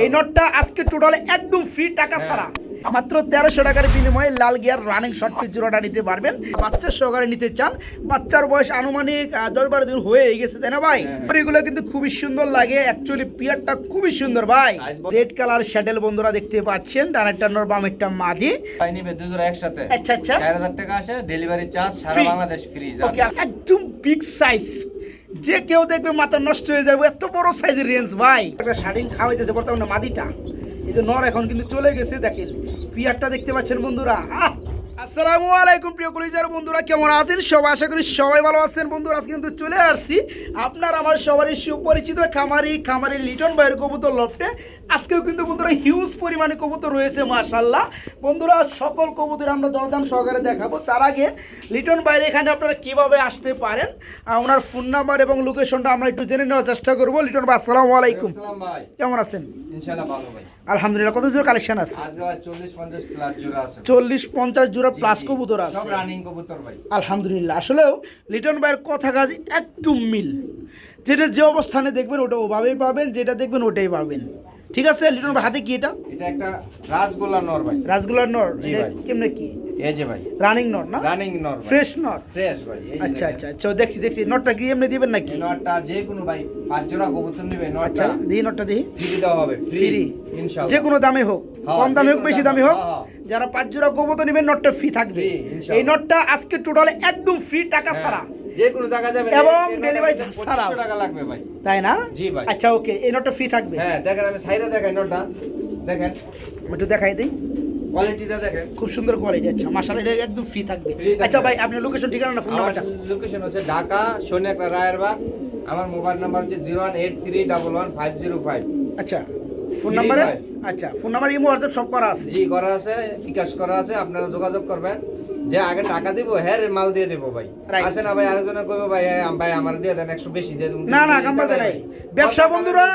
এই নটটা আজকে টোটাল একদম ফ্রি টাকা ছাড়া মাত্র 1300 টাকার বিনিময়ে লাল গিয়ার রানিং শর্ট পিস জোড়াটা নিতে পারবেন। বাচ্চার সহকারে নিতে চান, বাচ্চার বয়স আনুমানিক 10-12 দিন হয়ে গেছে, তাই না ভাই? এগুলো কিন্তু খুবই সুন্দর লাগে, অ্যাকচুয়ালি পিয়ারটা খুবই সুন্দর ভাই। রেড কালার শ্যাডেল বন্ধুরা দেখতে পাচ্ছেন, ডানেরটা নর বামেরটা মাদি। ভাই নিবে দুই জোড়া একসাথে। আচ্ছা আচ্ছা, 4000 টাকা আসে, ডেলিভারি চার্জ সারা বাংলাদেশ ফ্রি। ওকে, একদম বিগ সাইজ, যে কেউ দেখবে মাথা নষ্ট হয়ে যাবে, এত বড় সাইজের রেঞ্জ ভাই। একটা শাড়ি খাওয়াইতেছে বর্তমানে মাদিটা, এই যে নর এখন কিন্তু চলে গেছে, দেখেন পিয়ারটা দেখতে পাচ্ছেন বন্ধুরা। আসসালামু আলাইকুম প্রিয় কলিজার বন্ধুরা, কেমন আছেন সবাই? আশা করি সবাই ভালো আছেন বন্ধুরা। আজকে কিন্তু চলে আসছি আপনার আমার সবারই সুপরিচিত খামারি লিটন ভাইয়ের কবুতর লফটে। আজকেও কিন্তু বন্ধুরা হিউজ পরিমাণে কবুতর রয়েছে মাশাআল্লাহ। বন্ধুরা সকল কবুতর আমরা দরদাম সহকারে দেখাবো। তার আগে লিটন ভাইয়ের এখানে আপনারা কিভাবে আসতে পারেন, ওনার ফোন নাম্বার এবং লোকেশনটা আমরা একটু জেনে নেওয়ার চেষ্টা করবো। লিটন ভাই আসসালামু আলাইকুম। ভাই কেমন আছেন? ইনশাআল্লাহ ভালো ভাই। আলহামদুলিল্লাহ। কত জোড়া কালেকশন আছে? আজকে 40-50 প্লাস জোড়া আছে। 40-50 জোড়া প্লাস কবুতর আছে, সব রানিং কবুতর ভাই। আলহামদুলিল্লাহ। আসলেও লিটন ভাইয়ের কথা কাজ একদম মিল, যেটা যে অবস্থানে দেখবেন ওটা ওভাবেই পাবেন, যেটা দেখবেন ওটাই পাবেন। ঠিক আছে লিটন ভাই, হাতে কি এটা? এটা একটা রাজগোল্লা নর ভাই। রাজগোল্লার নর? জি ভাই। কেমনে কি? এই যে ভাই রানিং নর না? রানিং নর, ফ্রেশ নর? ফ্রেশ ভাই। এই যে আচ্ছা দেখেন। আচ্ছা আচ্ছা, দেখছি নটটা কি এমনি দিবেন নাকি? এই নরটা যে কোনো ভাই 5 জোড়া কবুতর নেবে, আচ্ছা নরটা দিই, নটটা দিই ফ্রি দেওয়া হবে, ফ্রি ইনশাআল্লাহ। যে কোনো দামে হোক, হ্যাঁ, কম দামে যে হোক কোনো বেশি দামে, দামে হোক, হ্যাঁ। যারা 5 জোড়া কবুতর নেবেন নটটা ফ্রি থাকবে। ফ্রি, ইনশাআল্লাহ। এই নটটা আজকে টোটাল একদম ফ্রি টাকা ছাড়া, যে কোনো জায়গা যাবেন এবং এই ডেলিভারি নরটা চার্জ ছাড়াও। 2500 টাকা লাগবে ভাই। তাই না? জি ভাই। আচ্ছা ওকে, এই নটটা ফ্রি থাকবে। হ্যাঁ দেখেন, আমি সাইডে দেখাই নরটা, দেখেন একটু দেখাই দিই, কোয়ালিটিটা দেখেন, খুব সুন্দর কোয়ালিটি। আচ্ছা মাশাআল্লাহ, এটা একদম ফ্রি থাকবে। Free থাকবে। আচ্ছা ভাই, আপনার লোকেশন ঠিকানা ফোন আমার নাম্বারটা? লোকেশন হচ্ছে ঢাকা সোনিয়াকড়া রায়েরবাগ। আমার মোবাইল নাম্বার হচ্ছে 018311505। আচ্ছা ফোন Free নাম্বারে? ভাই। আচ্ছা ফোন নাম্বার, ইমো হোয়াটসঅ্যাপ সব করা আছে? জি করা আছে, বিকাশ করা আছে, আপনারা যোগাযোগ করবেন। যে আগে টাকা দিব হ্যাঁ মাল দিয়ে দেবো ভাই। Right. আছে না ভাই, আরেকজনে কইবো ভাই হ্যাঁ ভাই আমার দিয়ে দেন 100 বেশি দিয়ে দেন। না না, কামবাজে নাই। ব্যবসা বন্ধুরা,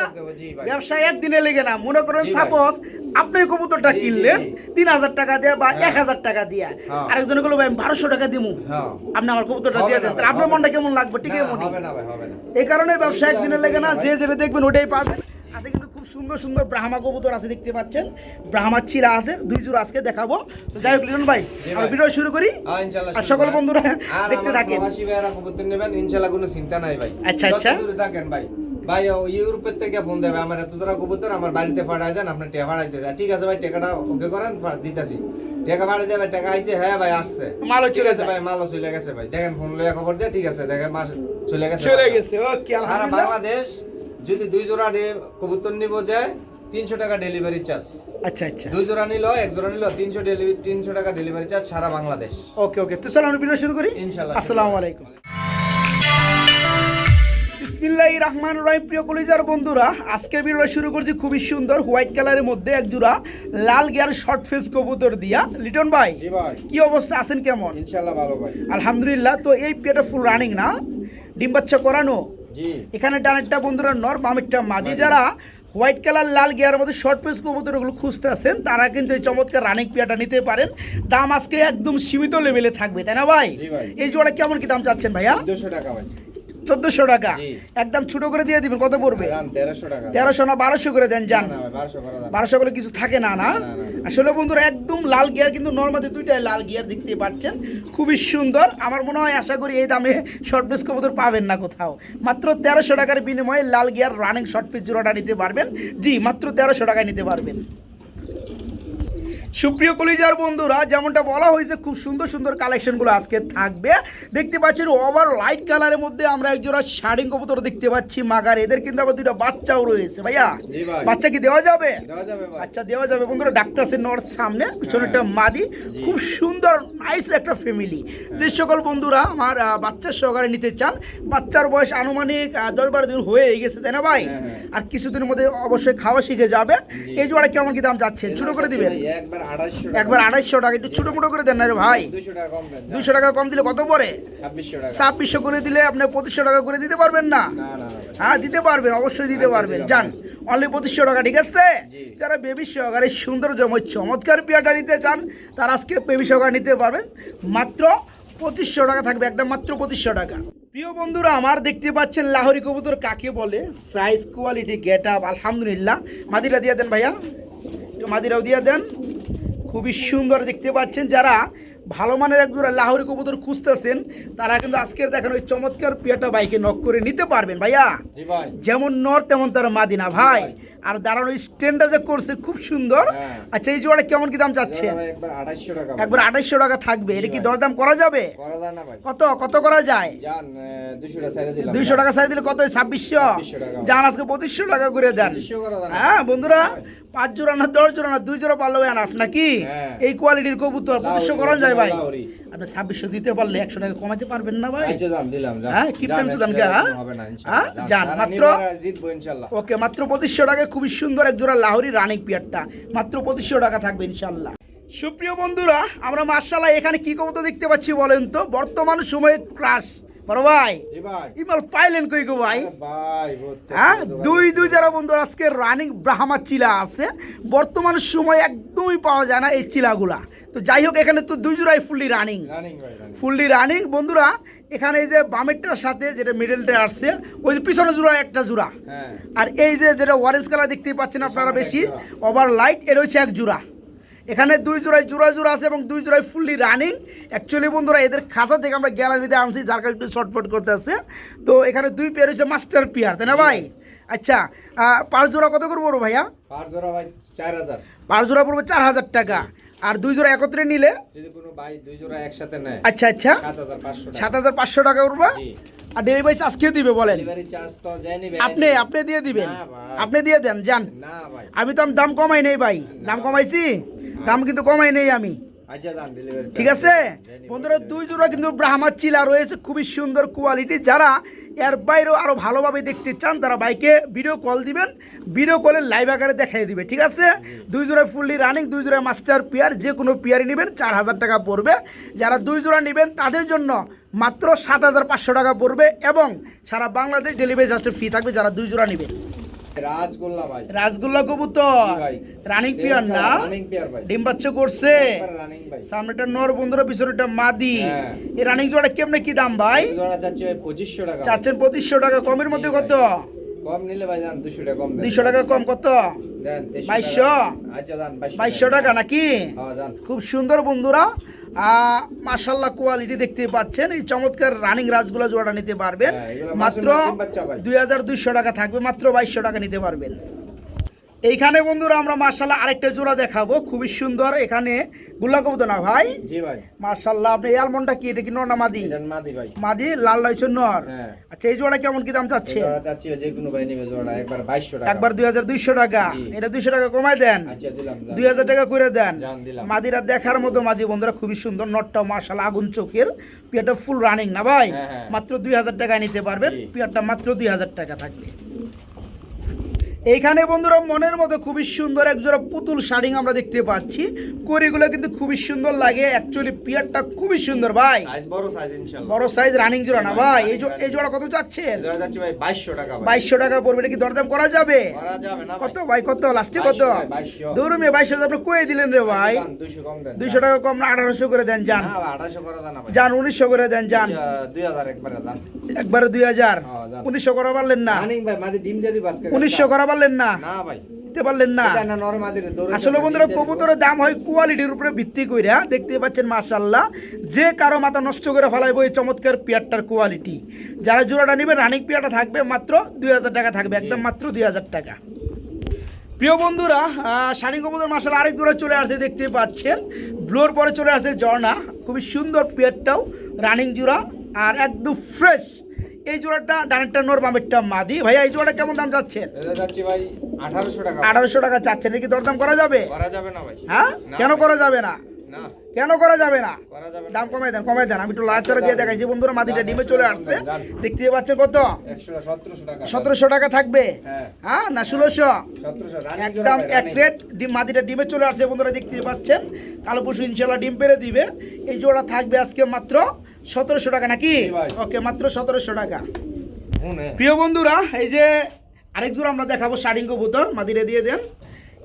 জি ভাই। ব্যবসা একদিনে লেগে না। মনে করেন জি ভাই। সাপোজ আপনি কবুতরটা জি, জি, কিনলেন জি। 3000 টাকা দিয়ে বা হ্যাঁ। 1000 টাকা দিয়ে, হ্যাঁ। আরেকজনে বললো ভাই 1200 টাকা দিমু, হ্যাঁ আপনি আমার কবুতরটা হবে দিয়ে না দেন, ভাই, তাহলে আপনার হবে মনটা না। কেমন লাগবে? ঠিক না, আছে মনি? হবে না ভাই, হবে না। এই কারণে ব্যবসা একদিনে লেগে না, ভাই। যে যেটা দেখবেন ওটাই পাবেন। আছে কিন্তু খুব সুন্দর সুন্দর ব্রাহ্মা কবুতর আছে, দেখতে পাচ্ছেন ব্রাহ্মা চিরা আছে, 2 জোড়া আজকে দেখাবো। তো যাই হোক লিটন ভাই, জি আমরা ভাই। ভিডিও শুরু করি। হ্যাঁ ইনশাআল্লাহ। আর সকল বন্ধুরা আর দেখতে আমার থাকেন। প্রবাসী ভাইরা কবুতর নেবেন ইনশাআল্লাহ, কোনো চিন্তা নাই ভাই। আচ্ছা, আচ্ছা। যত দূরে থাকেন ভাই, ভাই ও ইউরোপের থেকে ফোন দেবে, আমার এত দূরা কবুতর আমার বাড়িতে পাঠাই দেন, আপনি টাকা পাঠাই দেন। ঠিক আছে ভাই, টাকাটা ওকে করেন, দিতাছি। টাকা পাঠাই দেবে, টাকা আইছে, হ্যাঁ ভাই আসছে, মালও ঠিক চলে আছে যায়। ভাই, মালও চলে গেছে ভাই। দেখেন ফোন লইয়া খবর দিয়ে, ঠিক আছে দেখেন মাস চলে গেছে। চলে গেছে, ওকে সারা আলহামদুলিল্লাহ। বাংলাদেশ যদি 2 জোড়া কবুতর নিব যায় 300 টাকা ডেলিভারি চার্জ। আচ্ছা আচ্ছা, 2 জোড়া নিল, 1 জোড়া নিল 300 টাকা ডেলিভারি চার্জ সারা বাংলাদেশ। ওকে ওকে, তো চলো আমরা ভিডিও শুরু করি। ইনশাআল্লাহ। আসসালামু আলাইকুম। বিসমিল্লাহির রহমানির রহিম। প্রিয় কলিজার বন্ধুরা, আজকের ভিডিও শুরু করছি খুবই সুন্দর হোয়াইট কালারের মধ্যে এক জোড়া লাল গিয়ার শর্ট ফেস কবুতর দিয়া। লিটন ভাই জি ভাই, কি অবস্থা, আছেন কেমন? ইনশাআল্লাহ ভালো ভাই। আলহামদুলিল্লাহ। তো এই পেটা ফুল রানিং না, ডিম বাচ্চা করানো? জি এখানে ডানেরটা বন্ধুরা নর, বামেরটা মাদি। যারা হোয়াইট কালার লাল গিয়ার মধ্যে শর্ট পেস কবুতর ওগুলো খুঁজতে আছেন, তারা কিন্তু এই চমৎকার রানিং পেয়ারটা নিতে পারেন। দাম আজকে একদম সীমিত লেভেলে থাকবে, তাই না ভাই? জি ভাই। এই জোড়া কেমন কি দাম চাচ্ছেন ভাইয়া? 200 টাকা ভাই। 1400 টাকা জি। একদম ছোট করে দিয়ে দিবেন। কত পড়বে? দাম 1300 টাকা। 1300 না 1200 করে দেন যান। না ভাই 1200 করে দাম। 1200 করে কিছু থাকে না না? না, না। আসলে বন্ধুরা একদম লাল গিয়ার, কিন্তু নর্মালি দুইটাই লাল গিয়ার দেখতে পাচ্ছেন, খুবই সুন্দর। আমার মনে হয় আশা করি এই দামে শর্ট পিস কবুতর পাবেন না কোথাও। মাত্র 1300 টাকার বিনিময়ে লাল গিয়ার রানিং শর্ট পিস জোড়াটা নিতে পারবেন। জি মাত্র 1300 টাকায় নিতে পারবেন। সুপ্রিয় কলিজার বন্ধুরা, যেমনটা বলা হয়েছে খুব সুন্দর সুন্দর কালেকশনগুলো আজকে থাকবে। দেখতে পাচ্ছেন ওভার লাইট কালারের মধ্যে আমরা এক জোড়া শার্ডিং কবুতর দেখতে পাচ্ছি মাগার। এদের কিন্তু আবার 2টা বাচ্চাও রয়েছে ভাইয়া। জি ভাই। বাচ্চা কি দেওয়া যাবে? দেওয়া যাবে ভাই। আচ্ছা দেওয়া যাবে বন্ধুরা। ডাক্তার আছে নর সামনে, পিছনে একটা মাদি, খুব সুন্দর নাইস একটা ফ্যামিলি। যে সকল বন্ধুরা আমার বাচ্চার সহকারে নিতে চান, বাচ্চার বয়স আনুমানিক 10-12 দিন হয়ে গেছে, তাই না ভাই? আর কিছুদিনের মধ্যে অবশ্যই খাওয়া শিখে যাবে। এই জোড়া কেমন কি দাম চাচ্ছেন? ছোট করে দিবেন? একবার 250 টাকা। একবার 250 টাকা, একটু ছোট মোটো করে দেন না রে ভাই। 200 টাকা কম দেন। 200 টাকা কম দিলে কত পড়ে? 2600 টাকা। 2600 করে দিলে আপনি 2500 টাকা করে দিতে পারবেন না? না না ভাই। হ্যাঁ দিতে পারবেন, অবশ্যই দিতে পারবেন। যান অনলি 2500 টাকা, ঠিক আছে? যারা বেবি সহকারে সুন্দর চমৎকার পেয়ারটা নিতে চান, তারা আজকে বেবি সহকারে নিতে পারবেন। মাত্র 2500 টাকা থাকবে, একদম মাত্র 2500 টাকা। প্রিয় বন্ধুরা আমার দেখতে পাচ্ছেন লাহোরি কবুতর কাকে বলে, সাইজ কোয়ালিটি গেট আপ আলহামদুলিল্লাহ। মাদিরা দিয়ে দেন ভাইয়া, একটু মাদিরাও দিয়ে দেন। খুবই সুন্দর দেখতে পাচ্ছেন। যারা ভালো মানের এক জোড়া লাহোরি কবুতর খুঁজতেছেন তারা কিন্তু আজকের দেখেন ওই চমৎকার পিয়াটা বাইকে নক করে নিতে পারবেন ভাইয়া। জি ভাই, যেমন নর তেমন তার মাদিনা ভাই। আর দাঁড়ানো স্ট্যান্ডটা যে করছে খুব সুন্দর। হ্যাঁ। আচ্ছা এই জোড়া কেমন কি দাম চাচ্ছে? জোড়া ভাই একবার 2800 টাকা ভাই। একবার 2800 টাকা থাকবে। এটা কি দরদাম করা যাবে? করা যায় না ভাই। কত কত করা যায়? জান 200 টাকা ছেড়ে দিলাম। 200 টাকা চাই দিলে কত? 2600 টাকা। জান আজকে 2500 টাকা করে দেন। 2500 করা যায় না। হ্যাঁ বন্ধুরা, 5 জোড়া না 10 জোড়া না 2 জোড়া পারলেও এনাফ নাকি? হ্যাঁ। এই কোয়ালিটির কবুতর 2500 করা যায় ভাই। লাহোরি। আপনি 2600 দিতে পারলে 100 টাকা কমাতে পারবেন না ভাই? আচ্ছা জান দিলাম জান। হ্যাঁ, কি প্রেম সুদান কে, হ্যাঁ? হবে না হ্যাঁ, ইনশাআল্লাহ। জান, যারা মাত্র নিবে আর জিতবো ইনশাআল্লাহ। ওকে, মাত্র 2500 টাকায় খুবই সুন্দর এক জোড়া লাহোরি রানিং পিয়ারটা মাত্র 2500 টাকা থাকবে ইনশাআল্লাহ। সুপ্রিয় বন্ধুরা, আমরা মাশাআল্লাহ এখানে কি কবুতর দেখতে পাচ্ছি বলেন তো? বর্তমান সময়ে ক্রাশ বড় ভাই। জি ভাই। ইমাল পাইলেন কই গো ভাই? আরে ভাই বহুত হ্যাঁ, দুই যারা বন্ধু আজকে রানিং ব্রাহ্মা চিলা আছে, বর্তমান সময় একদমই পাওয়া যায় না এই চিলাগুলা। তো যাই হোক, এখানে তো 2 জোড়াই ফুললি রানিং, রানিং ভাই রানিং। ফুললি রানিং বন্ধুরা। এখানে এই যে বামেরটার সাথে যেটা মিডলটা আসছে, ওই যে পিছনে জোড়া একটা জোড়া, হ্যাঁ। আর এই যে যেটা অরেঞ্জ কালার দেখতে পাচ্ছেন আপনারা বেশি ওভার লাইট, এর হচ্ছে এক জোড়া। এখানে 2 জোড়ায় জোড়া আছে এবং 2 জোড়ায় ফুললি রানিং। অ্যাকচুয়ালি বন্ধুরা এদের খাঁচা থেকে আমরা গ্যালারিতে আনছি, যার কারণে একটু শর্টপট করতে আছে। তো এখানে 2 পেয়ার হচ্ছে মাস্টার পেয়ার, তাই না ভাই? আচ্ছা, 5 জোড়া কত করে পড়বো ভাইয়া? 5 জোড়া ভাই 4000। 5 জোড়া পড়বে 4000 টাকা। আর 2 জোড়া একত্রে নিলে যদি কোনো ভাই 2 জোড়া একসাথে নেয়, আচ্ছা 7500 টাকা। 7500 টাকা পড়বে। জি। আর ডেলিভারি চার্জ কে দিবে বলেন? ডেলিভারি চার্জ তো জানি ভাই। আপনি দিয়ে দিবেন? না ভাই। আপনি দিয়ে দেন যান। না ভাই। আমি তো দাম কমাই নেই ভাই, দাম কমাইছি, দাম কিন্তু কমাই নেই আমি। আচ্ছা জান ডেলিভারি। ঠিক আছে বন্ধুরা, 2 জোড়া কিন্তু ব্রাহ্মা চিলা রয়েছে, খুবই সুন্দর কোয়ালিটি। যারা এর বাইরেও আরো ভালোভাবে দেখতে চান তারা বাইকে ভিডিও কল দিবেন, ভিডিও কলে লাইভ আকারে দেখাই দিবে। ঠিক আছে, 2 জোড়া ফুললি রানিং, 2 জোড়া মাস্টার পেয়ার, যে কোনো পেয়ারই নেবেন 4000 টাকা পড়বে। যারা 2 জোড়া নেবেন তাদের জন্য মাত্র 7500 টাকা পড়বে এবং সারা বাংলাদেশ ডেলিভারি চার্জ ফ্রি থাকবে যারা 2 জোড়া নেবেন। রাজগোল্লা ভাই। রাজগোল্লা কবুতর জি ভাই। রানিং পেয়ার না? রানিং পেয়ার ভাই। ডিম বাচ্চা করছে। একবার রানিং ভাই। সামনেটা নর বন্ধুরা, পিছনেটা মাদি। হ্যাঁ। এই রানিং জোড়া কেমনে কি দাম ভাই? জোড়া চাচ্ছি ভাই 2500 টাকা। চাচ্ছেন 2500 টাকা, কমের মধ্যে জি কত? কম নিলে ভাই জান 200 টাকা কম দেন। 200 টাকা কম, কত? দেন 2300 2200? টাকা। আচ্ছা জান 2200 টাকা নাকি? হ্যাঁ জান। খুব সুন্দর বন্ধুরা, মাশাআল্লাহ কোয়ালিটি দেখতে পাচ্ছেন। এই চমৎকার রানিং রাজগুলা জোড়াটা নিতে পারবেন হ্যাঁ, এগুলো মাত্র মাসুম ডিম বাচ্চা ভাই। 2200 টাকা থাকবে, মাত্র 2200 টাকা নিতে পারবেন। এইখানে বন্ধুরা আমরা মাশাআল্লাহ আরেকটা জোড়া দেখাবো, খুবই সুন্দর। এখানে গুল্লা কবুতর না ভাই? জি ভাই। মাশাআল্লাহ। আপনি এই আলমন্ডটা কি, এটা কি নর না মাদি? এটা মাদি ভাই। মাদি, লাল লাইছে নর। হ্যাঁ। আচ্ছা এই জোড়া কেমন কি দাম চাচ্ছে? জোড়া চাচ্ছি যে কোনো ভাই নেবে জোড়া একবার 2200 টাকা। একবার 2200 টাকা। জি। এটা 200 টাকা কমায় দেন, আচ্ছা দিলাম জান। 2000 টাকা করে দেন। জান দিলাম। মাদিরা দেখার মতো মাদি বন্ধুরা, খুবই সুন্দর। নটটাও মাশাআল্লাহ আগুন চোখের, পিয়ারটা ফুল রানিং না ভাই? হ্যাঁ, হ্যাঁ। মাত্র 2000 টাকায় নিতে পারবেন। জি। পিয়ারটা মাত্র 2000 টাকা থাকবে। এইখানে বন্ধুরা মনের মতো খুবই সুন্দর এক জোড়া পুতুল শাড়ি আমরা দেখতে পাচ্ছি। কড়িগুলো কিন্তু খুবই সুন্দর লাগে। অ্যাকচুয়ালি পিয়ারটা খুবই সুন্দর ভাই, সাইজ বড় সাইজ ইনশাআল্লাহ। বড় সাইজ রানিং জোড়া না ভাই? এই জোড়া কত চাচ্ছেন? জোড়া চাচ্ছি ভাই 2200 টাকা ভাই। 2200 টাকা পড়বে। এটা কি দরদাম করা যাবে? করা যাবে না কত ভাই? ভাই, কত লাস্টে কত? 2200 দৌড়মে 2200 আপনি কয়ে দিলেন রে ভাই। জান 200 কম দেন। 200 টাকা কম না 1800 করে দেন যান। না ভাই 2800 করা যায় না ভাই। যান 1900 করে দেন যান। 2000 একবারে জান। একবারে 2000। হ্যাঁ, যান। 1900 করা পারলেন না? রানিং ভাই মাদি ডিম দিয়ে দিবা আজকে। 1900 করা পারলেন না? না ভাই। দিতে পারলেন না? এটা না নর মাদির দৌড়। আসলে বন্ধুরা কবুতরের দাম হয় কোয়ালিটির উপরে ভিত্তি কইরা। দেখতে পাচ্ছেন মাশাআল্লাহ, যে কারো মাথা নষ্ট করে ফেলাইবো এই চমৎকার পিয়ারটার কোয়ালিটি। যারা জোড়াটা নেবে রানিং পিয়ারটা থাকবে মাত্র 2000 টাকা থাকবে, একদম মাত্র 2000 টাকা। প্রিয় বন্ধুরা, শাড়ি কবুতর মাশাআল্লাহ আরেক জোড়া চলে আসছে, দেখতে পাচ্ছেন ব্লোর পরে চলে আসছে ঝর্ণা। খুবই সুন্দর পিয়ারটাও রানিং জোড়া আর একদম ফ্রেশ। এই জোড়াটা ডানেরটা নর বামেরটা মাদি। ভাইয়া এই জোড়াটা কেমন দাম যাচ্ছেন? এটা যাচ্ছি ভাই 1800 টাকা। 1800 টাকা চাচ্ছেন। এটা কি দরদাম করা যাবে? করা যাবে না ভাই। হ্যাঁ, না কেন ভাই। করা যাবে না? না কেন করা যাবে না? করা যাবে না। দাম কমাই দেন, কমাই দেন। আমি একটু লাচারা দিয়ে দেখাইছি বন্ধুরা, মাদিটা ডিমে চলে আসছে। দেখতে পাচ্ছেন কত? 1700 টাকা। 1700 টাকা থাকবে। হ্যাঁ। হ্যাঁ না 1600? 1700 রানিং জোড়া একদম ভাই, এক রানিং। রেট। ডিম মাদিটা ডিমে চলে আসছে বন্ধুরা, দেখতে পাচ্ছেন। কালো পশু ইনশাআল্লাহ ডিম পেড়ে দিবে। এই জোড়া থাকবে আজকে মাত্র 1700 টাকা নাকি? জি ভাই। ওকে, মাত্র 1700 টাকা। হুনে। প্রিয় বন্ধুরা, এই যে আরেক জোড়া আমরা দেখাবো শাড়িং কবুতর, মাদিরে দিয়ে দেন।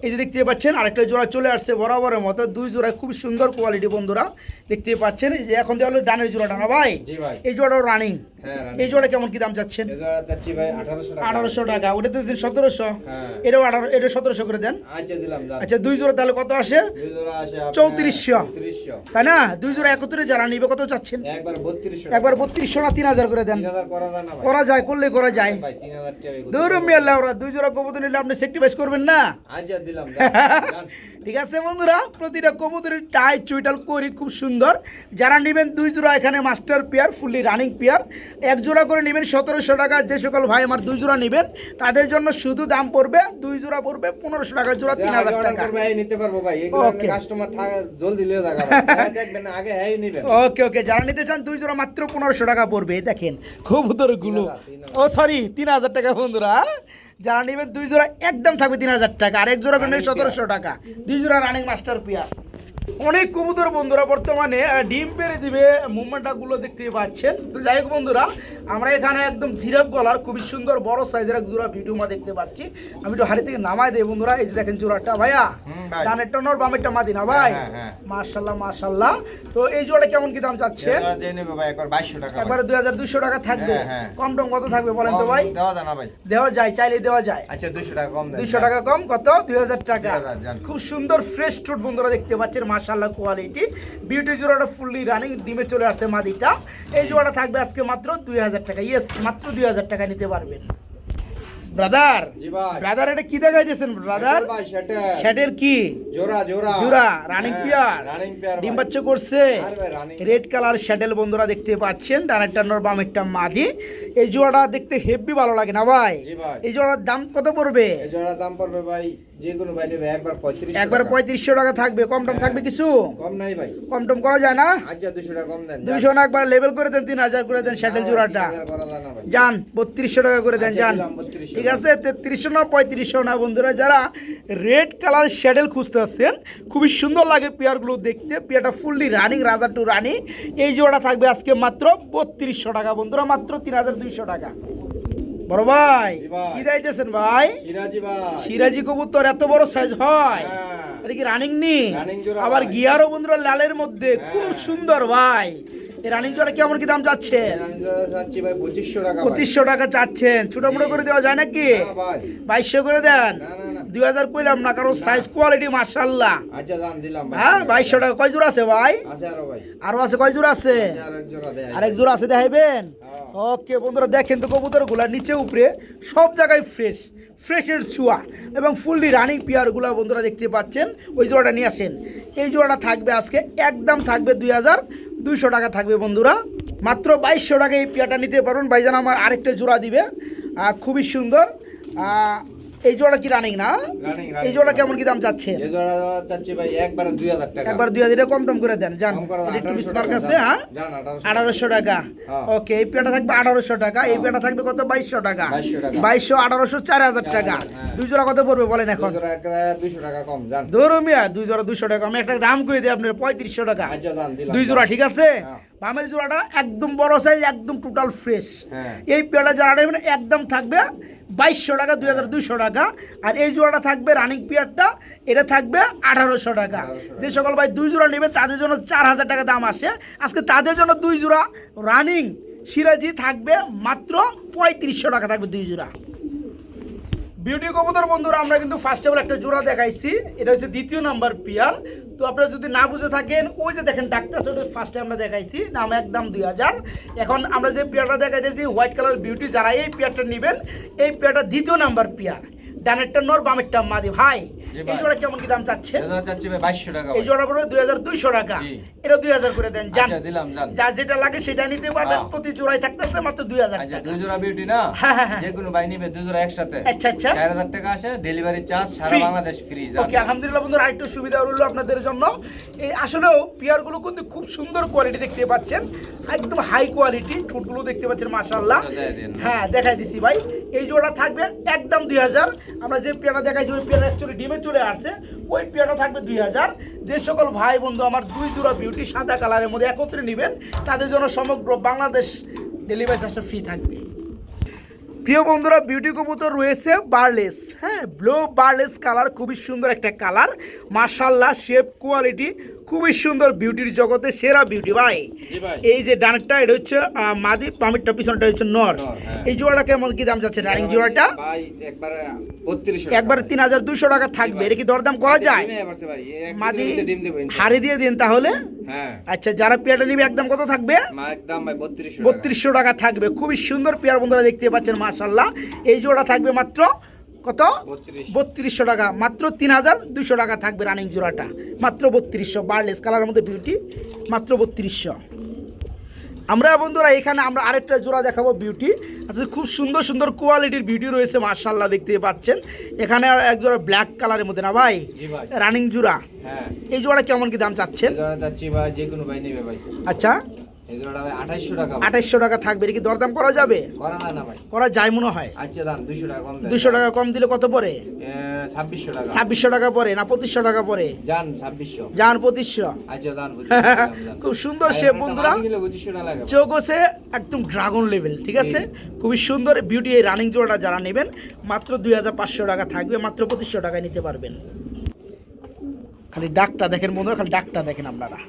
এই যে দেখতে পাচ্ছেন আরেকটা জোড়া চলে আসছে বরাবরের মতো, দুই জোড়া খুব সুন্দর কোয়ালিটি বন্ধুরা দেখতে পাচ্ছেন। এই যে এখন দেওয়া হলো ডানের জোড়াটা না ভাই, জি ভাই। এই জোড়াটাও রানিং। হ্যাঁ, এই জোড়া কেমন কি দাম চাচ্ছেন? এই জোড়া চাচ্ছি ভাই 1800 টাকা। 1800 টাকা, ওটা তো 1700। হ্যাঁ, এটাও 1700 করে দেন। আচ্ছা দিলাম জান। আচ্ছা দুই জোড়া তাহলে কত আসে? দুই জোড়া আসে আপনার 3400, 3400। তাই না? দুই জোড়া একত্রে যারা নিবে কত চাচ্ছেন? একবার 3200। একবার 3200 না 3000 করে দেন। 3000 করা যায় না ভাই? করা যায়, করলে করা যায়। ভাই 3000 টাকা। দূর মিয়াল্লাহ, ওরা দুই জোড়া কবুতর নিলে আপনি সেক্রিফাইস করবেন না? আচ্ছা দিলাম জান। ঠিক আছে বন্ধুরা, প্রতিটা কবুতরের টাই চুইটাল করি খুব সুন্দর। যারা নেবেন দুই জোড়া এখানে master pair, fully running pair, এক জোড়া করে নেবেন 1700 টাকা। যে সকল ভাই আমার দুই জোড়া নেবেন তাদের জন্য শুধু দাম পড়বে, দুই জোড়া পড়বে 1500 টাকা জোড়া, 3000 টাকা। ভাই নিতে পারবো ভাই, এগুলো কাস্টমার থাকে জলদি লিয়ে দেখা ভাই, দেখবেন না আগে হ্যাঁ নেবেন। ওকে ওকে, যারা নিতে চান দুই জোড়া মাত্র 1500 টাকা পড়বে। দেখেন কবুতরগুলো, ও সরি 3000 টাকা বন্ধুরা। যারা নেবেন দুই জোড়া একদম থাকবে 3000 টাকা, আর এক জোড়া করে 1700 টাকা, দুই জোড়া রানিং মাস্টার পেয়ার। অনেক কবুতর বন্ধুরা বর্তমানে ডিম পেরে দিবে, মুভমেন্টগুলো দেখতে পাচ্ছেন। তো যাই হোক বন্ধুরা, আমরা এখানে একদম জিরাফ গলার খুবই সুন্দর বড় সাইজের এক জোড়া ভিডিওমা দেখতে পাচ্ছি। আমি একটু হাড়ি থেকে নামাই দেই বন্ধুরা। এই যে দেখেন জোড়াটা ভাইয়া, ডানেরটা নর বামেরটা মাদি না ভাই? মাশাআল্লাহ মাশাআল্লাহ। তো এই জোড়াটা কেমন কি দাম চাচ্ছে? একবার 2200 টাকা, একবার 2200 টাকা থাকবে। কম টম কত থাকবে বলেন তো ভাই? দেওয়া যায় না ভাই? দেওয়া যায়, চাইলে দেওয়া যায়। আচ্ছা 200 টাকা কম দেন। 200 টাকা কম, কত? 2000 টাকা। খুব সুন্দর ফ্রেশ টুট বন্ধুরা দেখতে পাচ্ছেন, মাশাআল্লাহ কোয়ালিটি। বিউটি জোড়াটা ফুললি রানিং, ডিমে চলে আসছে মাদিটা। এই জোড়াটা থাকবে আজকে মাত্র 2000 টাকা। ইয়েস, মাত্র 2000 টাকা নিতে পারবেন। ব্রাদার, জি ভাই। ব্রাদার এটা কি দেখাইতেছেন ব্রাদার? ভাই শ্যাটেল কি জোড়া জোড়া জোড়া রানিং পিয়ার, রানিং পিয়ার ডিম বাচ্চা করছে। আর ভাই রানিং রেড কালার শ্যাটেল বন্ধুরা দেখতে পাচ্ছেন, ডানেরটা নর বামেরটা মাদি। এই জোড়াটা দেখতে হেভি ভালো লাগে না ভাই? জি ভাই। এই জোড়ার দাম কত পড়বে? এই জোড়া দাম পড়বে ভাই, যে কোনো ভাই নেবে একবার 3500 একবার 3500 টাকা থাকবে। কম টম থাকবে কিছু? কম নাই ভাই। কম টম করা যায় না? আচ্ছা 200 টাকা কম দেন। 200 না, একবার লেভেল করে দেন, 3000 করে দেন শ্যাটেল জোড়াটা। 3000 করা যায় না ভাই। যান 3200 টাকা করে দেন, আচ্ছা, যান। দিলাম 3200 ঠিক আছে, 3300 না 3500 না বন্ধুরা। যারা রেড কালার শ্যাডেল খুঁজতে আসছেন, খুবই সুন্দর লাগে পেয়ারগুলো দেখতে। পেয়ারটা ফুললি রানিং, রাজা টু রানি। এই জোড়া থাকবে আজকে মাত্র 3200 টাকা বন্ধুরা, মাত্র 3200 টাকা। বড় ভাই জি ভাই। কি দিতেছেন ভাই? সিরাজি ভাই। সিরাজি কবুতর এত বড় সাইজ হয়? হ্যাঁ। এটা কি রানিং নি? রানিং জোড়া আবার ভাই। গিয়ারও বন্ধুরা লালের মধ্যে, খুব সুন্দর ভাই। এই রানিং জোড়া কেমন কি দাম চাচ্ছে? চাচ্ছি ভাই 2500 টাকা ভাই। 2500 টাকা চাচ্ছেন, ছোট মোটো করে দেওয়া যায় নাকি? না ভাই। 2200 করে দেন। না না না। 2000 কইলাম না, কারণ সাইজ কোয়ালিটি মাশাআল্লাহ। আচ্ছা দাম দিলাম ভাই। হ্যাঁ 2200 টাকা। কয় জোড়া আছে ভাই? আছে আরো ভাই। আরো আছে, কয় জোড়া আছে? আছে আরেক জোড়া দেয়। আরেক জোড়া আছে, দেখাইবেন? হ্যাঁ। ওকে বন্ধুরা, দেখেন তো কবুতরগুলা নিচে উপরে সব জায়গায় ফ্রেশ, ফ্রেশের ছোঁয়া এবং ফুললি রানিং পেয়ারগুলা বন্ধুরা দেখতে পাচ্ছেন। ওই জোড়াটা নিয়ে আসেন। এই জোড়াটা থাকবে আজকে একদম থাকবে 2200 টাকা থাকবে বন্ধুরা। মাত্র 2200 টাকা এই পেয়ারটা নিতে পারবেন। ভাইজান আমার আরেকটা জোড়া দিবে, খুবই সুন্দর। এই জোড়া কি রানিং না? রানিং এই জোড়া কেমন কি দাম চাচ্ছে? এই জোড়া চাচ্ছি ভাই একবার 2000 টাকা। একবার 2000 কম টম করে দেন, জান। কম করে দেন, একটু 1800 বিসমার্ক টাকা আছে, হ্যাঁ জান 1800 টাকা। হ্যাঁ। ওকে, এই পেটা থাকবে 1800 টাকা। এই পেটা থাকবে কত? 2200 টাকা। 2200 টাকা। 2200, 1800, 4000 টাকা। হ্যাঁ। দুই জোড়া কত পড়বে বলেন এখন? এই জোড়া একবার 200 টাকা কম জান। ধরো মিয়া, দুই জোড়া 200 টাকা। আমি একটা দাম কই দিই আপনার 3500 টাকা। আচ্ছা দাম দিলাম। দুই জোড়া ঠিক আছে? হ্যাঁ। বামের জোড়াটা একদম বড় সাইজ, একদম টোটাল ফ্রেশ। হ্যাঁ। এই পেয়ারটা যারা নেবেন একদম থাকবে 2200 টাকা, 2200 টাকা। আর এই জোড়াটা থাকবে রানিং পেয়ারটা, এটা থাকবে 1800 টাকা। যে সকল ভাই দুই জোড়া নেবেন তাদের জন্য 4000 টাকা দাম আসে আজকে। তাদের জন্য দুই জোড়া রানিং সিরাজি থাকবে মাত্র 3500 টাকা থাকবে দুই জোড়া। বিউটি কবুতর বন্ধুরা, আমরা কিন্তু ফার্স্ট অফ অল একটা জোড়া দেখাইছি, এটা হচ্ছে দ্বিতীয় নাম্বার পেয়ার। তো আপনারা যদি না বুঝে থাকেন, ওই যে দেখেন ডাক্তার, ওটা ফার্স্টে আমরা দেখাইছি, দাম একদম 2000। এখন আমরা যে পেয়ারটা দেখাইতেছি হোয়াইট কালার বিউটি, যারা এই পেয়ারটা নেবেন, এই পেয়ারটা দ্বিতীয় নাম্বার পেয়ার, ডানেরটা নর বামেরটা মাদি। ভাই এই জোড়া কেমন কি দাম চাচ্ছে? এই জোড়া চাচ্ছি ভাই 2200 টাকা। এই জোড়া পড়বে 2200 টাকা। এটা 2000 করে দেন, জান। আচ্ছা দিলাম জান। যার যেটা লাগে সেটা নিতে পারবেন। প্রতি জোড়ায় থাকতেছে মাত্র 2000 আচ্ছা টাকা। দুই জোড়া বিউটি না? হ্যাঁ, হ্যাঁ, হ্যাঁ। যে কোনো ভাই নিবে দুই জোড়া একসাথে। আচ্ছা আচ্ছা, 4000 টাকা আসে, ডেলিভারি চার্জ সারা Free। বাংলাদেশ ফ্রি জান। ওকে, আলহামদুলিল্লাহ বন্ধুরা, আরেকটু সুবিধা রইল আপনাদের জন্য। এই আসলেও পেয়ারগুলো কিন্তু খুব সুন্দর কোয়ালিটি দেখতে পাচ্ছেন, একদম হাই কোয়ালিটি। ঠোঁটগুলো দেখতে পাচ্ছেন মাশাআল্লাহ। হ্যাঁ দেখাই দিছি ভাই। এই জোড়া থাকবে একদম 2000। আমরা যে পেয়ারটা দেখাইছি ওই পেয়ারটা অ্যাকচুয়ালি ডিমে চলে আসছে, ওই পেয়ারটা থাকবে 2000। যে সকল ভাই বন্ধু আমার দুই জোড়া বিউটি সাদা কালারের মধ্যে একত্রে নেবেন, তাদের জন্য সমগ্র বাংলাদেশ ডেলিভারি চার্জটা ফ্রি থাকবে। প্রিয় বন্ধুরা, বিউটি কবুতর রয়েছে বারলেস, হ্যাঁ, ব্লু বারলেস কালার, খুবই সুন্দর একটা কালার, মাশাআল্লাহ, শেপ কোয়ালিটি খুবই সুন্দর, বিউটির জগতে সেরা বিউটি ভাই। জি ভাই। এই যে ডানটা এটা হচ্ছে মাদি, পামিরটা পিছনটা হচ্ছে নর। হ্যাঁ। এই জোড়াটা কেমন কি দাম যাচ্ছে রানিং জোড়াটা? ভাই একবারে 3200 একবারে 3200 টাকা থাকবে। এটা কি দরদাম করা যায়? ভাই মাদি ডিম দেব ইনশাআল্লাহ। হাড়ি দিয়ে দিন তাহলে। হ্যাঁ, আচ্ছা, যারা পেয়ারটা নিবে একদম কত থাকবে? একদম ভাই 3200 3200 টাকা থাকবে। খুবই সুন্দর পেয়ার বন্ধুরা, দেখতে পাচ্ছেন মাশাআল্লাহ। এই জোড়া থাকবে মাত্র কত? 3200 টাকা, মাত্র 3200 টাকা থাকবে রানিং জোড়াটা, মাত্র 3200। বারলেস কালারের মধ্যে বিউটি, মাত্র 3200। আমরা বন্ধুরা এখানে আমরা আরেকটা জোড়া দেখাবো বিউটি, আসলে খুব সুন্দর সুন্দর কোয়ালিটির বিউটি রয়েছে মাশাআল্লাহ, দেখতে পাচ্ছেন। এখানে আর এক জোড়া ব্ল্যাক কালারের মধ্যে না ভাই, জি ভাই। রানিং জোড়া। হ্যাঁ, এই জোড়া কেমন কি দাম চাচ্ছেন? জোড়া যাচ্ছি ভাই, যে কোনো ভাই নেবে ভাই। আচ্ছা, এই জোড়াটা ভাই 2800 টাকা। 2800 টাকা থাকবে। এটা কি দরদাম করা যাবে? করা যায় না ভাই? করা যায় মনে হয়। আচ্ছা দাম 200 টাকা কম দেন। 200 টাকা কম দিলে কত পড়ে? 2600 টাকা। 2600 টাকা পড়ে না 2500 টাকা পড়ে? জান 2600। জান 2500। আচ্ছা জান 2500। খুব সুন্দর শেপ বন্ধুরা, কিলো 2500 টাকা লাগে। চোখ হচ্ছে একদম ড্রাগন লেভেল, ঠিক আছে, খুবই সুন্দর বিউটি। এই রানিং জোড়াটা যারা নেবেন মাত্র 2500 টাকা থাকবে, মাত্র 2500 টাকায় নিতে পারবেন। খালি ডাকটা দেখেন বন্ধুরা, খালি ডাকটা দেখেন আপনারা,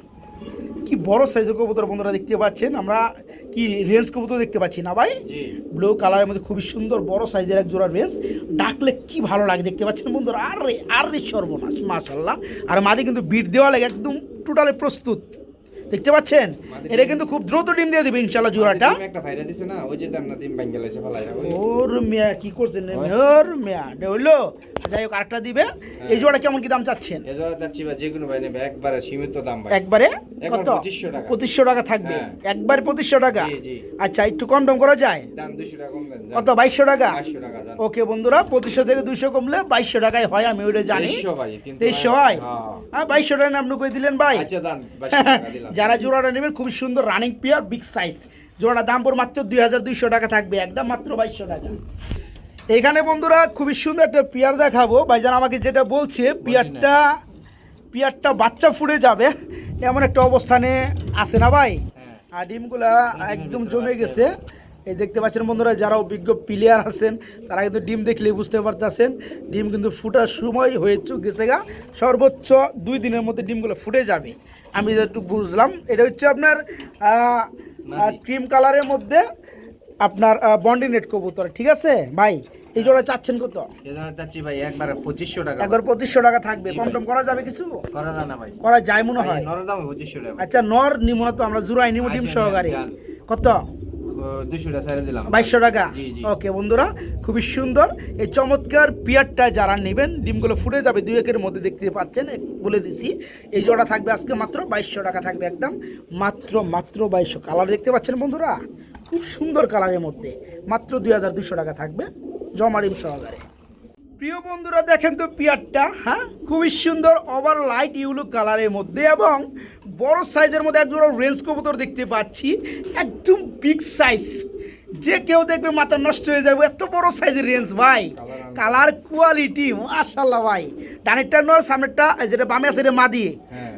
কি বড় সাইজের কবুতর বন্ধুরা দেখতে পাচ্ছেন। আমরা কি রেঞ্জ কবুতর দেখতে পাচ্ছি না ভাই, জি। ব্লু কালারের মধ্যে খুবই সুন্দর বড় সাইজের এক জোড়া রেঞ্জ। ডাকলে কি ভালো লাগে দেখতে পাচ্ছেন বন্ধুরা, আর রে সর্বনাশ মাশাআল্লাহ। আর মাদি কিন্তু বিট দেওয়া লাগে একদম টোটালি প্রস্তুত, দেখতে পাচ্ছেন। এটা কিন্তু খুব দ্রুত ডিম দিয়ে দিবে ইনশাআল্লাহ জোড়াটা। ডিম একটা ভাইরা দিছে না, ওই যে দান না ডিম ভাঙে লাইছে ফলাই ওই। ওর মিয়া কি করছেন ওর মিয়া, এটা হইলো। যাই হোক, আরেকটা দিবে। এই জোড়া কেমন কি দাম চাচ্ছেন? এই জোড়া যাচ্ছি ভাই, যে কোনো ভাই নেবে একবারে সীমিত দাম ভাই। একবারে একবার কত? 2500 টাকা। 2500 টাকা থাকবে, হ্যাঁ। একবারে 2500 টাকা। জি, জি। আচ্ছা, একটু কম টম করা যায়? দাম 200 টাকা কম দেন। কত? 2200 টাকা। 2200 টাকা জান। ওকে বন্ধুরা, 2500 থেকে 200 কমলে 2200 টাকায় হয়, আমি ওইটা জানি। 2300 ভাই, কিন্তু 2300 হয়। হ্যাঁ। হ্যাঁ, 2200 টাকা আপনি কই দিলেন ভাই? আচ্ছা জান 2200 টাকা দিলাম। যারা জোড়াটা নেবেন খুবই সুন্দর রানিং পেয়ার, বিগ সাইজ জোড়াটা দাম পড়ে মাত্র 2200 টাকা থাকবে, একদম মাত্র 2200 টাকা। এখানে বন্ধুরা খুবই সুন্দর একটা পেয়ার দেখাবো। ভাইজান আমাকে যেটা বলছে, পেয়ারটা বাচ্চা ফুটে যাবে এমন একটা অবস্থানে আছে না ভাই? আর ডিমগুলা একদম জমে গেছে। এই দেখতে পাচ্ছেন বন্ধুরা, যারা অভিজ্ঞ প্লেয়ার আছেন তারা কিন্তু ডিম দেখলেই বুঝতে পারতেছেন, ডিম কিন্তু ফুটার সময় হয়ে গেছে গা, সর্বোচ্চ 2 দিনের মধ্যে ডিমগুলো ফুটে যাবে। আমি যেটুকু বুঝলাম, এটা হচ্ছে আপনার ক্রিম কালারের মধ্যে আপনার বন্ডি নেট কবুতর, ঠিক আছে ভাই। এই জোড়া চাচ্ছেন কত? এই জোড়া যাচ্ছি ভাই একবারে 2500 টাকা। একবার 2500 টাকা থাকবে, কম টম করা যাবে কিছু? করা যায় না ভাই? করা যায় মনে হয়। নর দাম 2500 টাকা। আচ্ছা, নর নিমো না তো আমরা, জোড়াই নিমো ডিম সহকারে। কত? 200 টাকা ছেড়ে দিলাম। 2200 টাকা। জি, জি। ওকে বন্ধুরা, খুবই সুন্দর এই চমৎকার পিয়ারটা যারা নেবেন, ডিমগুলো ফুটে যাবে 2 একের মধ্যে, দেখতে পাচ্ছেন, বলে দিছি। এই জোড়া থাকবে আজকে মাত্র 2200 টাকা থাকবে, একদম মাত্র 2200। কালার দেখতে পাচ্ছেন বন্ধুরা, খুব সুন্দর কালারের মধ্যে, মাত্র 2200 টাকা থাকবে জমা ডিম সহকারে। প্রিয় বন্ধুরা দেখেন তো পিয়ারটা, হ্যাঁ, খুবই সুন্দর ওভার লাইট ইউলো কালারের মধ্যে এবং বড় সাইজের মধ্যে একজোড়া রেঞ্জ কবুতর দেখতে পাচ্ছি, একদম বিগ সাইজ। যে কেউ দেখবে মাথা নষ্ট হয়ে যাবে, এত বড় সাইজের রেঞ্জ ভাই, কালার কোয়ালিটি মাশাআল্লাহ ভাই। ডানেরটা নর, সামনেরটা যেটা বামে আছে এটা মাদি।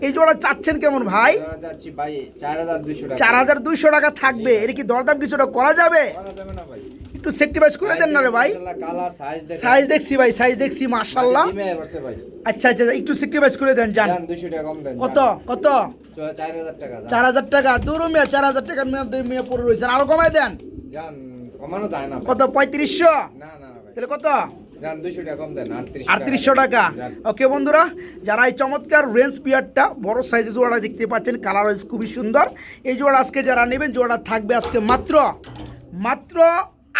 এই জোড়া চাচ্ছেন কেমন ভাই? যাচ্ছি ভাই 4200 টাকা। 4200 টাকা থাকবে। এটা কি দরদাম কিছুটা করা যাবে? করা যাবে না ভাই? একটু সেক্টিভাইজ করে দেন না রে ভাই। কালার সাইজ দেখেন। সাইজ দেখছি ভাই, সাইজ দেখছি মাশাআল্লাহ। ডিমে আসছে ভাই। আচ্ছা আচ্ছা, একটু সেক্টিভাইজ করে দেন জান। 200 টাকা কম দেন। কত? কত? 4000 টাকা। 4000 টাকা। দূর মিয়া, 4000 টাকার মেয়ে পড়ে রয়েছে, আরো কমাই দেন। জান কমানো যায় না। কত? 3500? না না না ভাই। তাহলে কত? জান 200 টাকা কম দেন। 3800 টাকা। ওকে বন্ধুরা, যারা এই চমৎকার রেঞ্জ পিয়ারটা বড় সাইজের জোড়াটা দেখতে পাচ্ছেন, কালার ওয়াইজ খুবই সুন্দর। এই জোড়া আজকে যারা নেবেন, জোড়া থাকবে আজকে মাত্র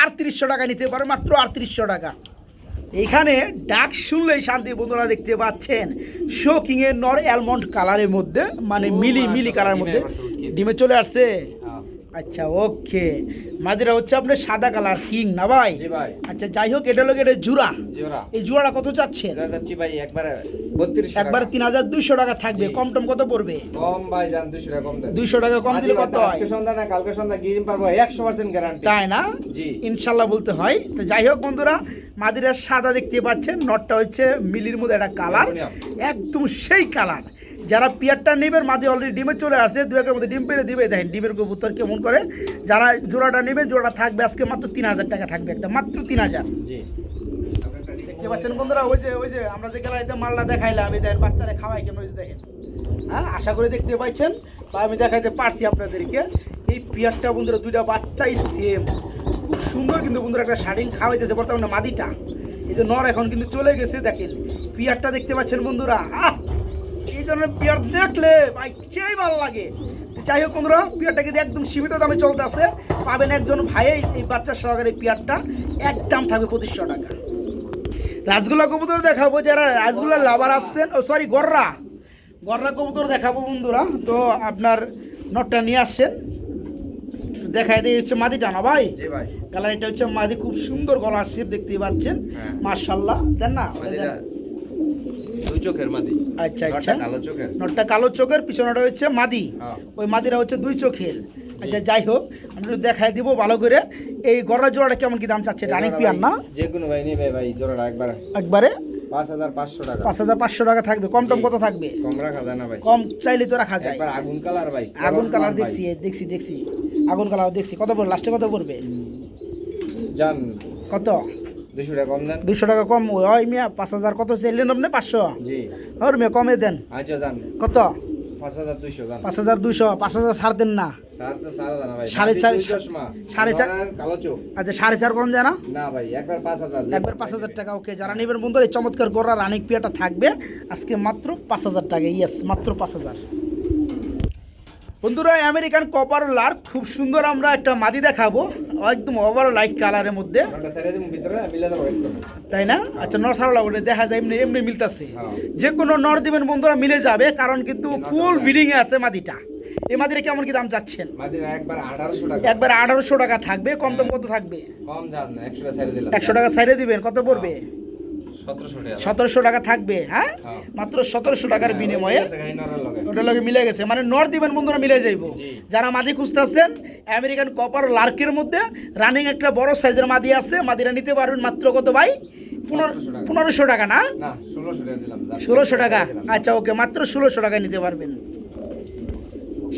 3800 টাকা নিতে পারে, মাত্র 3800 টাকা। এইখানে ডাক শুনলেই শান্তি বন্ধুরা, দেখতে পাচ্ছেন শোকিং এর নর অ্যালমন্ড কালারের মধ্যে, মানে মিলি কালারের মধ্যে ডিমে চলে আসছে। আচ্ছা ওকে, মাদিরা হচ্ছে আপনার সাদা কালার কিং না ভাই? জি ভাই। আচ্ছা যাই হোক, এটা লোক এটা জোড়া। জোড়া। এই জোড়াটা কত চাচ্ছেন? এটা যাচ্ছি ভাই একবারে 3200 টাকা। একবারে 3200 টাকা থাকবে, কম টম কত পড়বে? কম ভাই জান 200 টাকা কম দেন। 200 টাকা কম দিলে কত হয়? আজকে সন্ধ্যা না কালকে সন্ধ্যা গিরিম পারবো 100% গ্যারান্টি। তাই না? জি ইনশাআল্লাহ বলতে হয়। তো যাই হোক বন্ধুরা, মাদিরার সাদা দেখতে পাচ্ছেন, নটটা হচ্ছে মিলির মধ্যে একটা কালার, একদম সেই কালার। যারা পিয়ারটা নেবেন মাদি অলরেডি ডিমে চলে আসছে, 2 একের মধ্যে ডিম পেরে দিবে। দেখেন ডিমের কবুতর কেমন করে। যারা জোড়াটা নেবেন জোড়াটা থাকবে আজকে মাত্র 3000 টাকা থাকবে, একটা মাত্র 3000। জি দেখতে পাচ্ছেন বন্ধুরা, ওই যে আমরা যে গ্যালারিতে মালটা দেখাইলাম, আমি দেখেন বাচ্চারা খাওয়াই কেন, ওই যে দেখেন। হ্যাঁ, আশা করে দেখতে পাচ্ছেন বা আমি দেখাইতে পারছি আপনাদেরকে। এই পিয়ারটা বন্ধুরা দুইটা বাচ্চাই সেম, খুব সুন্দর কিন্তু বন্ধুরা একটা শাড়িং খাওয়াইতেছে বর্তমানে মাদিটা। এই যে নর এখন কিন্তু চলে গেছে, দেখেন পিয়ারটা দেখতে পাচ্ছেন বন্ধুরা। এই ধরনের পিয়ার দেখলে ভাই সেই ভালো লাগে। যাই হোক বন্ধুরা, পিয়ারটা কিন্তু একদম সীমিত দামে চলতে আছে, পাবেন একজন ভাই এই বাচ্চার সহকারে পিয়ারটা একদম থাকবে 2500 টাকা। রাজগোল্লা কবুতর দেখাবো, যারা রাজগোল্লা লাভার আসছেন, গররা কবুতর দেখাবো বন্ধুরা। তো আপনার নটটা নিয়ে আসছেন, দেখাই দিয়ে হচ্ছে মাদিটা না ভাই? জি ভাই, কালার এটা হচ্ছে মাদি, খুব সুন্দর গলার শেপ দেখতেই পাচ্ছেন, মাশাআল্লাহ। দেন না দুই চোখের মাদি। আচ্ছা আচ্ছা, কালো চোখের, নটটা কালো চোখের, পিছনটা হচ্ছে মাদি, ওই মাদিরা হচ্ছে 2 চোখের। আচ্ছা যাই হোক, আমি একটু দেখাই দিব ভালো করে। এই গররা জোড়াটা কেমন কি দাম চাচ্ছে? রানিং পিয়ার না? যে কোনো ভাই নেবে ভাই, জোড়াটা একবারে 5500 টাকা। 5500 টাকা থাকবে। কম টম কত থাকবে? কম রাখা যায় না ভাই, কম চাইলে তো রাখা যায়। একবার আগুন কালার ভাই, আগুন কালার দেখছি আগুন কালার দেখছি। কত পড়বে লাস্টে? কত পড়বে জান? কত? 200 টাকা কম দেন। 200 টাকা কম? ওই মিয়া 5000 কত চাইলেন আপনি? 500? জি ওর মিয়া কমে দেন। আচ্ছা জান, কত? 5200 জান। 5200? 5000 ছাড় দেন না? সার তো সারা জানা ভাই, 4.5 4.5 কালো চোখ। আচ্ছা 4.5 করুন যায় না? না ভাই, একবার 5000, একবার 5000 টাকা। ওকে, যারা নেবেন বন্ধুরা এই চমৎকার গোড়া রানিং পিয়াটা থাকবে আজকে মাত্র 5000 টাকা। ইয়েস, মাত্র 5000। বন্ধুরা আমেরিকান কপার লার খুব সুন্দর আমরা একটা মাদি দেখাবো, একদম ওভার লাইট কালারের মধ্যে, ওটা ছেড়ে দিন ভিতরে মিলে দেবো একটু। তাই না? আচ্ছা, নর ছাড়া ওটা দেখা যায় এমনি এমনি মিলতেছে। হ্যাঁ। যে কোনো নর দিবেন বন্ধুরা মিলে যাবে, কারণ কিন্তু ফুল ব্রিডিং এ আছে মাদিটা। এই মাদিরা কেমন কি দাম চাচ্ছেন? মাদিরা একবার 1800 টাকা। একবার 1800 টাকা থাকবে। কম টম কত থাকবে? কম জান না, 100 টাকা ছেড়ে দিলাম। 100 টাকা ছাইড়ে দিবেন। কত পড়বে? 1700 টাকা। 1700 টাকা থাকবে। হ্যাঁ, মাত্র 1700 টাকার বিনিময়ে ওটার লগে মিলে গেছে। মানে নর দিবেন বন্ধুরা মিলে যাইব। যারা মাদি খুঁজতেছেন আমেরিকান কপার লার্কের মধ্যে রানিং একটা বড় সাইজের মাদি আছে, মাদিরা নিতে পারবেন মাত্র কত ভাই? 1500 টাকা না? না 1600 টাকা দিলাম। 1600 টাকা। আচ্ছা ওকে, মাত্র 1600 টাকায় নিতে পারবেন।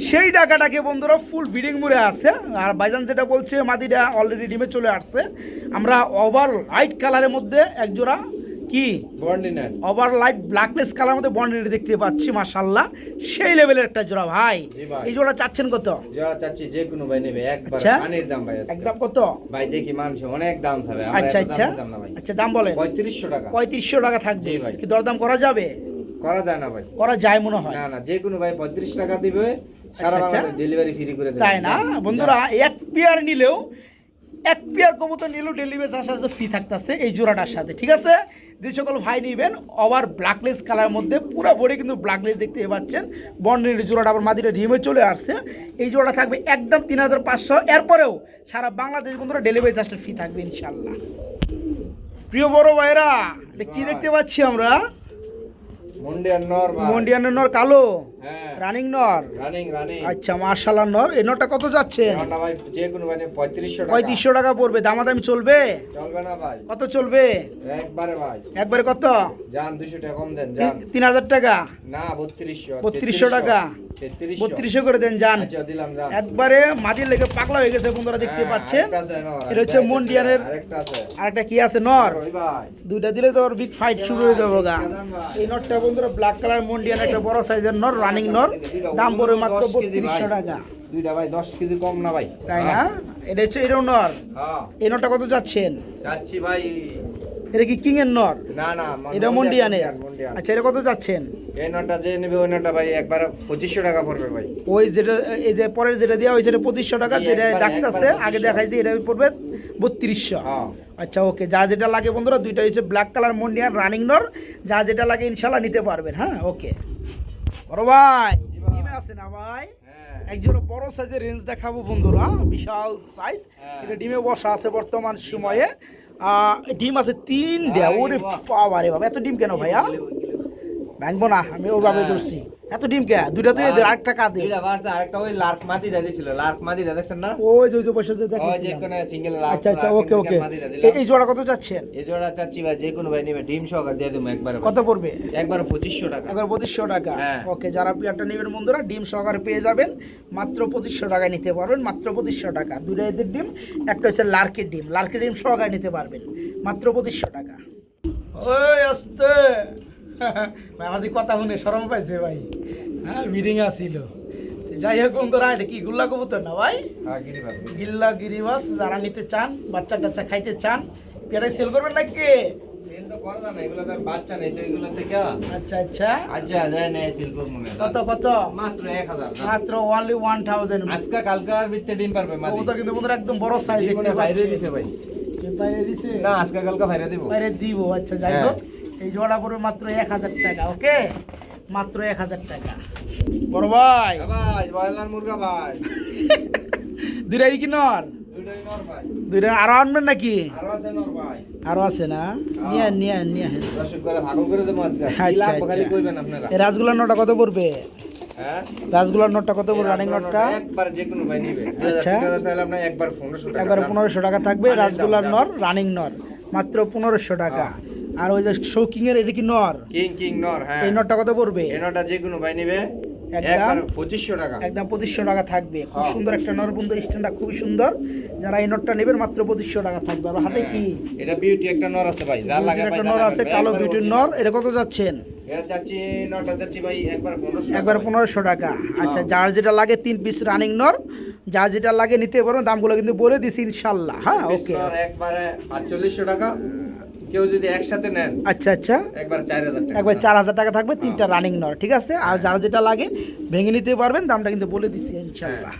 সেই টাকাটাকে বন্ধুরা ফুল ব্রিডিং মুড়ে আছে। আর ভাইজান যেটা বলছে মাদিটা অলরেডি ডিমে চলে আসছে। আমরা ওভার লাইট কালারের মধ্যে এক জোড়া কি বন্ডিনেট, ওভার লাইট ব্ল্যাকনেস কালার মধ্যে বন্ডিনেট দেখতে পাচ্ছি, মাশাআল্লাহ সেই লেভেলের একটা জোড়া ভাই। এই জোড়া চাচ্ছেন কত? জোড়া চাচ্ছি যে কোনো ভাই নেবে একবার পানির দাম ভাই। একদম কত ভাই? দেখি মানুষ অনেক দাম চাবে, আমরা আচ্ছা এত আচ্ছা দাম না ভাই। আচ্ছা দাম বলেন। 3500 টাকা। 3500 টাকা থাকবে। কি দরদাম করা যাবে? করা যায় না ভাই, করা যায় মনে হয়। না না, যে কোনো ভাই 35 টাকা দিবে, সারা বাংলাদেশ ডেলিভারি ফ্রি করে দেবে। তাই না বন্ধুরা? এক পেয়ার নিলেও, এক পেয়ার কবুতর নিলেও ডেলিভারি চার্জ ফ্রি থাকতেছে এই জোড়াটার সাথে, ঠিক আছে? যে সকল ভাই নিবেন ওভার ব্ল্যাকলেস কালার মধ্যে পুরো বডি কিন্তু ব্ল্যাকলেস দেখতে পাচ্ছেন, বন্ডের জোড়াটা আবার মাদিরা ডিমে চলে আসছে। এই জোড়াটা থাকবে একদম 3500। এরপরেও সারা বাংলাদেশ বন্ধুরা ডেলিভারি চার্জটা ফ্রি থাকবে ইনশাল্লাহ। প্রিয় বড় ভাইরা, এটা কি দেখতে পাচ্ছি আমরা? মন্ডিয়ানের নর কালো, রানিং নর। আচ্ছা মাশাআল্লাহ নর। এই নরটা কত যাচ্ছে? ভাই যে কোনো ভাই 3500 টাকা। 3500 টাকা পড়বে। দামাদামি চলবে? চলবে না ভাই। কত চলবে? একবারে ভাই। একবারে কত? জান 200 টাকা কম দেন জান। 3000 টাকা না 3200। 3200 টাকা। 3200 করে দেন জান। আচ্ছা দিলাম জান। একবারে মাটির লেগে পাগলা হয়ে গেছে বন্ধুরা দেখতে পাচ্ছেন। এটা হচ্ছে মন্ডিয়ানের আরেকটা আছে। আরেকটা কি আছে নর? ওই ভাই দুইটা দিলে তো বিগ ফাইট শুরু হয়ে যাবে গা। এই নরটা বন্ধুরা ব্ল্যাক কালার মন্ডিয়ান একটা বড় সাইজের নর, রানিং নর, দাম পড়বে মাত্র 3200 টাকা। দুইটা ভাই 10 কেজি কম না ভাই, তাই না? এটা হচ্ছে এরও নর। হ্যাঁ, এই নরটা কত যাচ্ছেন? যাচ্ছি ভাই। এটা কি কিং এর নর? না না, এটা মন্ডিয়ানের। আচ্ছা এটা কত যাচ্ছেন? এই নরটা যে নেবে ওই নরটা ভাই একবার 2500 টাকা পড়বে ভাই। ওই যেটা এই যে পরের যেটা দেওয়া হয়েছে 2500 টাকা, যেটা ডাকতেছে আগে দেখাইছি এটা পড়বে 3200। আচ্ছা ওকে, যা যেটা লাগে বন্ধুরা, দুইটা হচ্ছে ব্ল্যাক কালার মন্ডিয়ান রানিং নর, যা যেটা লাগে ইনশাল্লাহ নিতে পারবেন। হ্যাঁ ওকে বড় ভাই, ডিমে আছে না ভাই? একজোড়া বড় সাইজের রেঞ্জ দেখাবো বন্ধুরা, বিশাল সাইজ। এটা ডিমে বসা আছে বর্তমান সময়ে। ডিম আছে 3টা। ওরে বাবা রে বাবা, এত ডিম কেন ভাইয়া? ভাঙবো না, আমি ওইভাবে হ্যাঁ। ধরছি। এত ডিম কে দুইটা তুই এদের আরেকটা কাঁদে। দুইটা বাড়ছে, আরেকটা ওই লার্ক মাদিটা দিছিল, লার্ক মাদিটা দেখছেন না? ওই যে বসে যে ওই যে দেখেন। কোনো সিঙ্গেল লার্ক। আচ্ছা আচ্ছা, ওকে ওকে। মাদিটা দিলাম। এই জোড়া কত যাচ্ছেন? এই জোড়া চাচ্ছি ভাই যে কোনো ভাই নেবে ডিম সহকারে দিয়ে দেবো একবারে। কত পড়বে? একবার 2500 টাকা। একবার 2500 টাকা। হ্যাঁ। ওকে, যারা পেয়ারটা নেবেন বন্ধুরা ডিম সহকারে পেয়ে যাবেন মাত্র 2500 টাকায় নিতে পারবেন, মাত্র 2500 টাকা। দুটো এদের ডিম, একটা হচ্ছে লার্কের ডিম, লার্কের ডিম সহকারে নিতে পারবেন মাত্র 2500 টাকা। ওই আসতে ভাই, আমার দিকে কথা শুনে শরম পাইছে ভাই। হ্যাঁ, মিটিং আসছিল। যাই হোক বন্ধুরা, এটা কি গুল্লা কবুতর না ভাই? হ্যাঁ গিরিবাস। গিল্লা গিরিবাস। যারা নিতে চান, বাচ্চা টাচ্চা খাইতে চান, পেয়ারাই সেল করবেন নাকি? সেল তো করে না, এগুলো তো বাচ্চা নেই তো এগুলো থেকে। আচ্ছা আচ্ছা, আচ্ছা যায় না সেল করব মনে হয়। কত কত? মাত্র 1000 না। মাত্র অনলি 1000। আজকে কালকার ভিতরে ডিম পারবে মাদি। কবুতর কিন্তু বন্ধুরা একদম বড় সাইজ ডিম দেখতে বাইরে পাচ্ছেন। দিছে ভাই। বাইরে দিছে না আজকে কালকে বাইরে দিব। বাইরে দিব। আচ্ছা যাই হ্যাঁ। হোক, এই জোড়া পড়বে মাত্র 1000 টাকা। ওকে, মাত্র 1000 টাকা। বড় ভাই, ভাই বয়লার মুরগা ভাই। দুইটাই কি নর? দুইটাই নর ভাই। দুইটা আরো আনবেন নাকি? আরো আছে নর ভাই। আরো আছে না? নিয়ে নিয়ে নিয়ে। দর্শক করে ভাগল করে দেবো আজকে। কি আচ্ছা, লাগবে খালি আচ্ছা। কইবেন আপনারা। এই রাসগুলার নোটটা কত পড়বে? হ্যাঁ? রাসগুলার নোটটা কত পড়বে? রানিং নোটটা একবার যে কোনো ভাই নিবে। আচ্ছা। 2000 টাকা চাইলাম না, একবার 1500 টাকা। একবার দাম। 1500 টাকা থাকবে। রানিং রাসগুলার দাম, নর, রানিং নর মাত্র 1500 টাকা। আর ওই যে শৌকিং এর, এটা কি নর? কিং নর। হ্যাঁ। এই নরটা কত পড়বে? এই নরটা যে কোনো ভাই নিবে একদম একবার 2500 টাকা। একদম 2500 টাকা থাকবে। খুব হ্যাঁ। সুন্দর একটা নর বন্ধু, স্ট্যান্ডটা খুবই সুন্দর। যারা এই নটটা নেবেন মাত্র 2500 টাকা থাকবে। আর হাতে কি এটা বিউটি একটা নর আছে ভাই, যা লাগে ভাই একটা নর আছে, কালো বিউটির নর। এটা কত যাচ্ছেন? এটা চাচ্ছি নরটা চাচ্ছি ভাই একবার 1500 টাকা। একবার 1500 টাকা। আচ্ছা, যার যেটা লাগে 3 পিস রানিং নর, যার যেটা লাগে নিতে পারবেন। দামগুলো কিন্তু বলে দিছি ইনশাআল্লাহ। হ্যাঁ, ওকে। নর একবারে 4800 টাকা। কেউ যদি একসাথে নেন আচ্ছা আচ্ছা, একবার 4000 টাকা। একবার 4000 টাকা থাকবে, 3টা রানিং নর। ঠিক আছে, আর যার যেটা লাগে ভেঙে নিতে পারবেন। দামটা কিন্তু বলে দিছি ইনশাআল্লাহ।